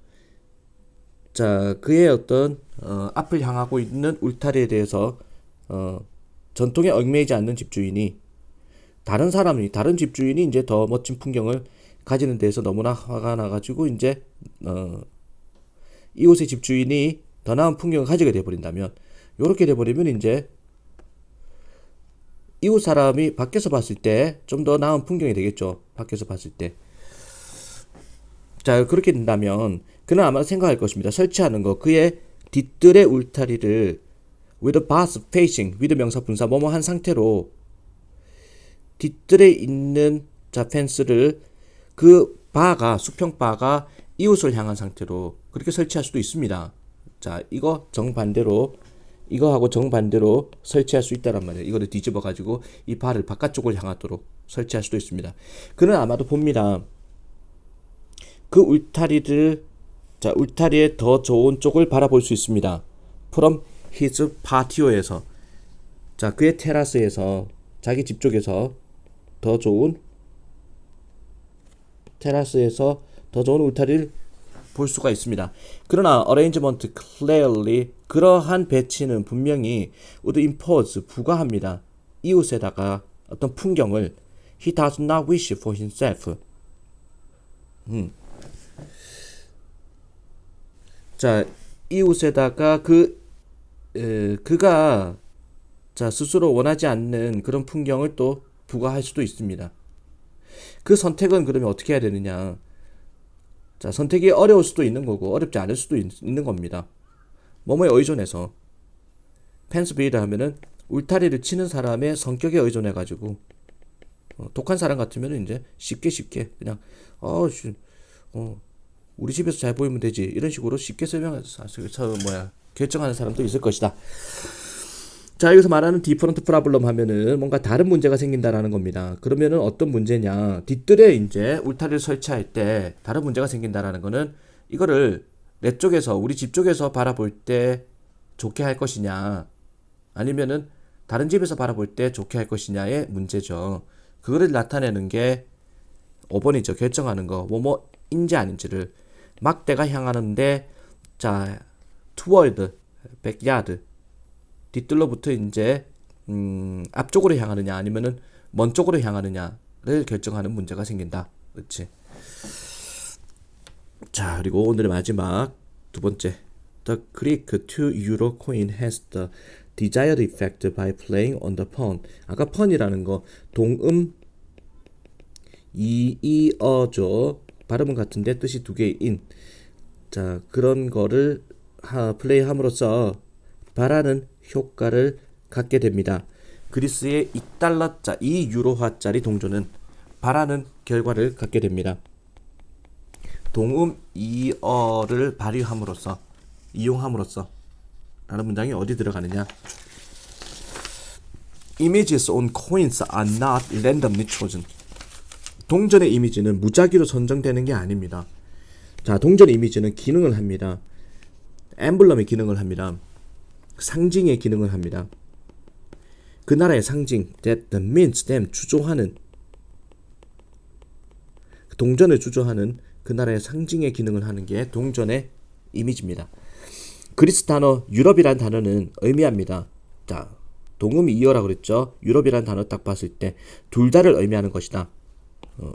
자, 그의 어떤 앞을 향하고 있는 울타리에 대해서 전통에 얽매이지 않는 집주인이, 다른 집주인이 이제 더 멋진 풍경을 가지는 데서 너무나 화가 나가지고 이제 이웃의 집주인이 더 나은 풍경을 가지게 돼버린다면, 요렇게 돼버리면 이제 이웃 사람이 밖에서 봤을 때 좀 더 나은 풍경이 되겠죠. 밖에서 봤을 때. 자, 그렇게 된다면 그는 아마 생각할 것입니다. 설치하는 거, 그의 뒤뜰의 울타리를 with bars facing, with 명사 분사 뭐뭐 한 상태로 뒤뜰에 있는, 자, 펜스를, 그 바가, 수평 바가 이웃을 향한 상태로 그렇게 설치할 수도 있습니다. 자, 이거하고 정반대로 설치할 수 있다란 말이에요. 이거를 뒤집어 가지고 이 바를 바깥쪽을 향하도록 설치할 수도 있습니다. 그는 아마도 봅니다. 그 울타리를, 자, 울타리의 더 좋은 쪽을 바라볼 수 있습니다. from his patio에서, 자, 그의 테라스에서, 자기 집 쪽에서 더 좋은 울타리를 볼 수가 있습니다. 그러나 arrangement clearly, 그러한 배치는 분명히 would impose, 부과합니다. 이웃에다가 어떤 풍경을 he does not wish for himself. 자, 이웃에다가 그가, 자, 스스로 원하지 않는 그런 풍경을 또 부과할 수도 있습니다. 그 선택은 그러면 어떻게 해야 되느냐? 자, 선택이 어려울 수도 있는 거고 어렵지 않을 수도 있는 겁니다. 뭐뭐에 의존해서, 펜스 빌드 하면은 울타리를 치는 사람의 성격에 의존해 가지고, 독한 사람 같으면 이제 쉽게 그냥 우리 집에서 잘 보이면 되지, 이런 식으로 쉽게 결정하는 사람도 있을 것이다. 자, 여기서 말하는 디퍼런트 프로블럼 하면은 뭔가 다른 문제가 생긴다라는 겁니다. 그러면은 어떤 문제냐? 뒤뜰에 이제 울타리를 설치할 때 다른 문제가 생긴다라는 거는 이거를 내 쪽에서, 우리 집 쪽에서 바라볼 때 좋게 할 것이냐, 아니면은 다른 집에서 바라볼 때 좋게 할 것이냐의 문제죠. 그거를 나타내는 게 5번이죠. 결정하는 거. 뭐뭐인지 아닌지를. 막대가 향하는데, 자, toward, backyard. 뒤뜰로부터 이제 앞쪽으로 향하느냐 아니면은 먼 쪽으로 향하느냐를 결정하는 문제가 생긴다. 그렇지? 자, 그리고 오늘의 마지막 두 번째. The click to euro coin has the desired effect by playing on the pawn. 아까 pawn이라는 거 동음 이어죠. 발음은 같은데 뜻이 두 개의 인. 자, 그런 거를 플레이함으로써 바라는 효과를 갖게 됩니다. 그리스의 2달러짜, 2유로화짜리 동전은 바라는 결과를 갖게 됩니다. 동음 이어를 발휘함으로써, 이용함으로써 라는 문장이 어디 들어가느냐? Images on coins are not randomly chosen. 동전의 이미지는 무작위로 선정되는 게 아닙니다. 자, 동전의 이미지는 기능을 합니다. 엠블럼의 기능을 합니다. 상징의 기능을 합니다. 그 나라의 상징, that means them, 주조하는, 동전을 주조하는 그 나라의 상징의 기능을 하는 게 동전의 이미지입니다. 그리스 단어 유럽이란 단어는 의미합니다. 자, 동음이 이어라고 그랬죠. 유럽이란 단어 딱 봤을 때 둘 다를 의미하는 것이다.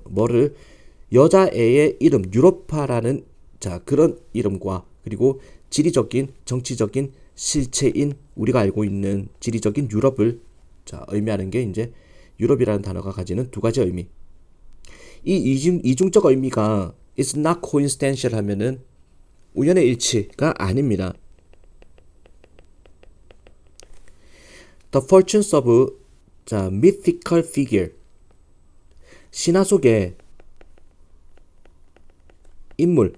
뭐를? 여자애의 이름 유로파라는, 자, 그런 이름과, 그리고 지리적인, 정치적인 실체인 우리가 알고 있는 지리적인 유럽을, 자, 의미하는 게 이제 유럽이라는 단어가 가지는 두 가지 의미. 이 이중적 의미가 is not coincidental 하면은 우연의 일치가 아닙니다. The fortunes of, 자, mythical figure. 신화 속의 인물,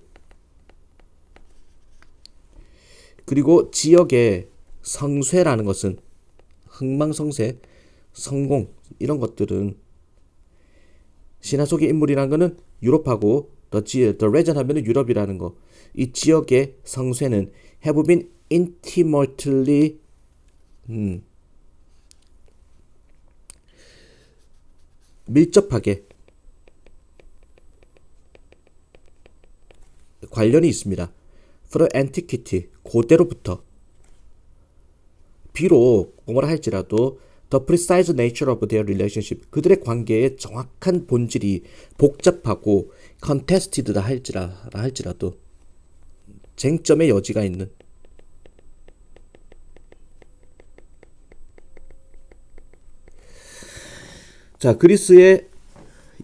그리고 지역의 성쇠라는 것은, 흥망성쇠, 성공, 이런 것들은, 신화 속의 인물이라는 것은 유럽하고 the region 하면은 유럽이라는 거, 이 지역의 성쇠는 have been intimately 밀접하게 관련이 있습니다. For antiquity, 고대로부터. 비록 뭐라 할지라도 the precise nature of their relationship, 그들의 관계의 정확한 본질이 복잡하고 contested다 할지라도 쟁점의 여지가 있는, 자, 그리스의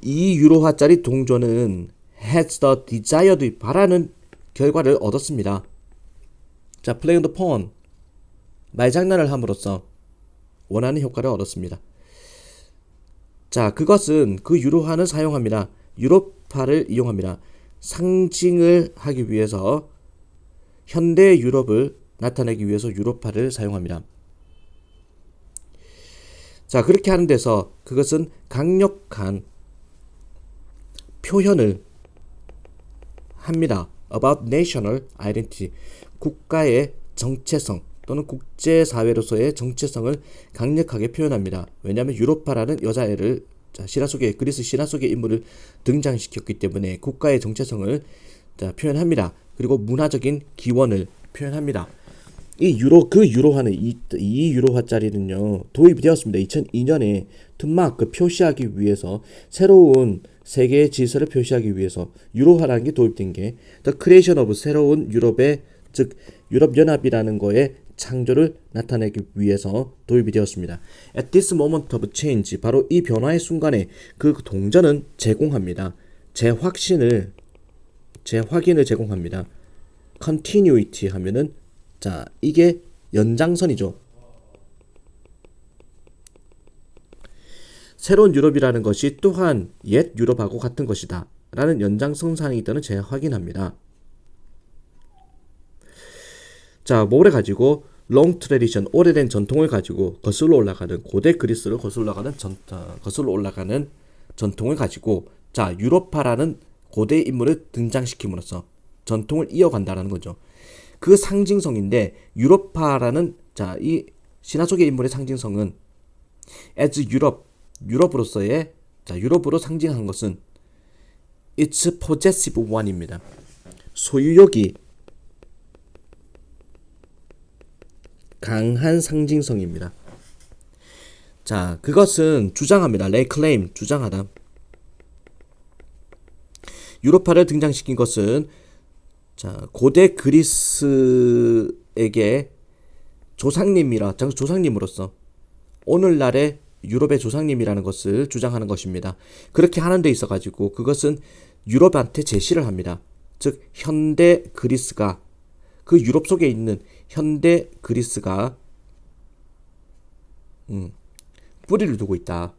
2유로화짜리 동전은 has the desired, 바라는 결과를 얻었습니다. 자, playing the pawn, 말장난을 함으로써 원하는 효과를 얻었습니다. 자, 그것은 그 유로화는 사용합니다. 유로파를 이용합니다. 상징을 하기 위해서, 현대 유럽을 나타내기 위해서 유로파를 사용합니다. 자, 그렇게 하는 데서 그것은 강력한 표현을 합니다. About national identity, 국가의 정체성 또는 국제사회로서의 정체성을 강력하게 표현합니다. 왜냐하면 유로파라는 여자애를, 자, 신화 속의, 그리스 신화 속의 인물을 등장시켰기 때문에 국가의 정체성을, 자, 표현합니다. 그리고 문화적인 기원을 표현합니다. 이 유로화는, 이 유로화짜리는요, 도입이 되었습니다. 2002년에 툰마크 표시하기 위해서, 새로운 세계의 질서를 표시하기 위해서 유로화라는 게 도입된 게 The creation of, 새로운 유럽의, 즉 유럽연합이라는 거에 창조를 나타내기 위해서 도입이 되었습니다. At this moment of change, 바로 이 변화의 순간에 그 동전은 제공합니다. 재확인을 제공합니다. Continuity 하면은, 자, 이게 연장선이죠. 새로운 유럽이라는 것이 또한 옛 유럽하고 같은 것이다 라는 연장선상이 있다는 재확인합니다. 자, 뭐를 가지고 long tradition, 오래된 전통을 가지고 거슬러 올라가는 고대 그리스를 거슬러 올라가는 전통을 가지고 자 유로파라는 고대 인물을 등장시킴으로써 전통을 이어간다라는 거죠. 그 상징성인데 유로파라는 자 이 신화 속의 인물의 상징성은 as 유럽으로서의 자 유럽으로 상징한 것은 its possessive one입니다. 소유욕이 강한 상징성입니다. 자, 그것은 주장합니다. lay claim, 주장하다. 유로파를 등장시킨 것은 자, 고대 그리스에게 조상님으로서 오늘날의 유럽의 조상님이라는 것을 주장하는 것입니다. 그렇게 하는 데 있어 가지고 그것은 유럽한테 제시를 합니다. 즉 현대 그리스가 그 유럽 속에 있는 현대 그리스가 뿌리를 두고 있다.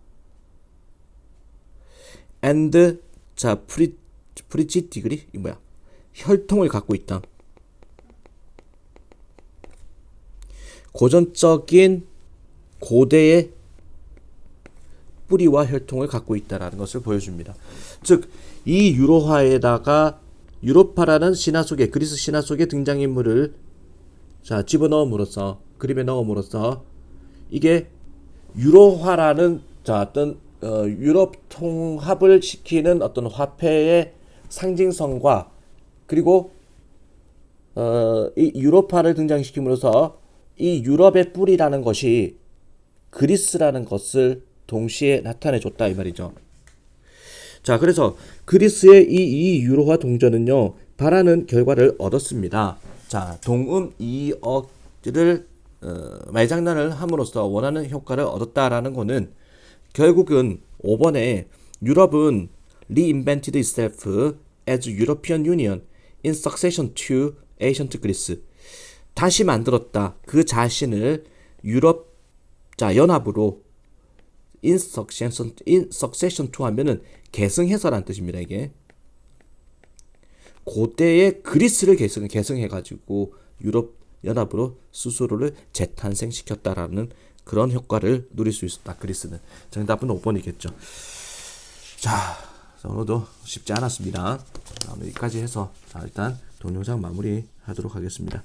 and 자 프리지티그리 이 뭐야? 혈통을 갖고 있다. 고전적인 고대의 뿌리와 혈통을 갖고 있다라는 것을 보여줍니다. 즉 이 유로화에다가 유로파라는 그리스 신화 속의 등장인물을 자 집어넣음으로써 그림에 넣음으로써 이게 유로화라는 자 어떤 유럽 통합을 시키는 어떤 화폐의 상징성과 그리고 이 유로파를 등장시킴으로써 이 유럽의 뿌리라는 것이 그리스라는 것을 동시에 나타내줬다 이 말이죠. 자, 그래서 그리스의 이 유로화 동전은요 바라는 결과를 얻었습니다. 자, 동음 2억을 말장난을 함으로써 원하는 효과를 얻었다라는 거는 결국은 5번에 유럽은 reinvented itself as European Union in succession to ancient Greece. 다시 만들었다. 그 자신을 유럽 자 연합으로 in succession to 하면은 계승해서란 뜻입니다. 이게 고대의 그리스를 계승해가지고 유럽 연합으로 스스로를 재탄생시켰다라는 그런 효과를 누릴 수 있었다. 그리스는. 정답은 5번이겠죠. 자, 오늘도 쉽지 않았습니다. 여기까지 해서 자, 일단 동영상 마무리하도록 하겠습니다.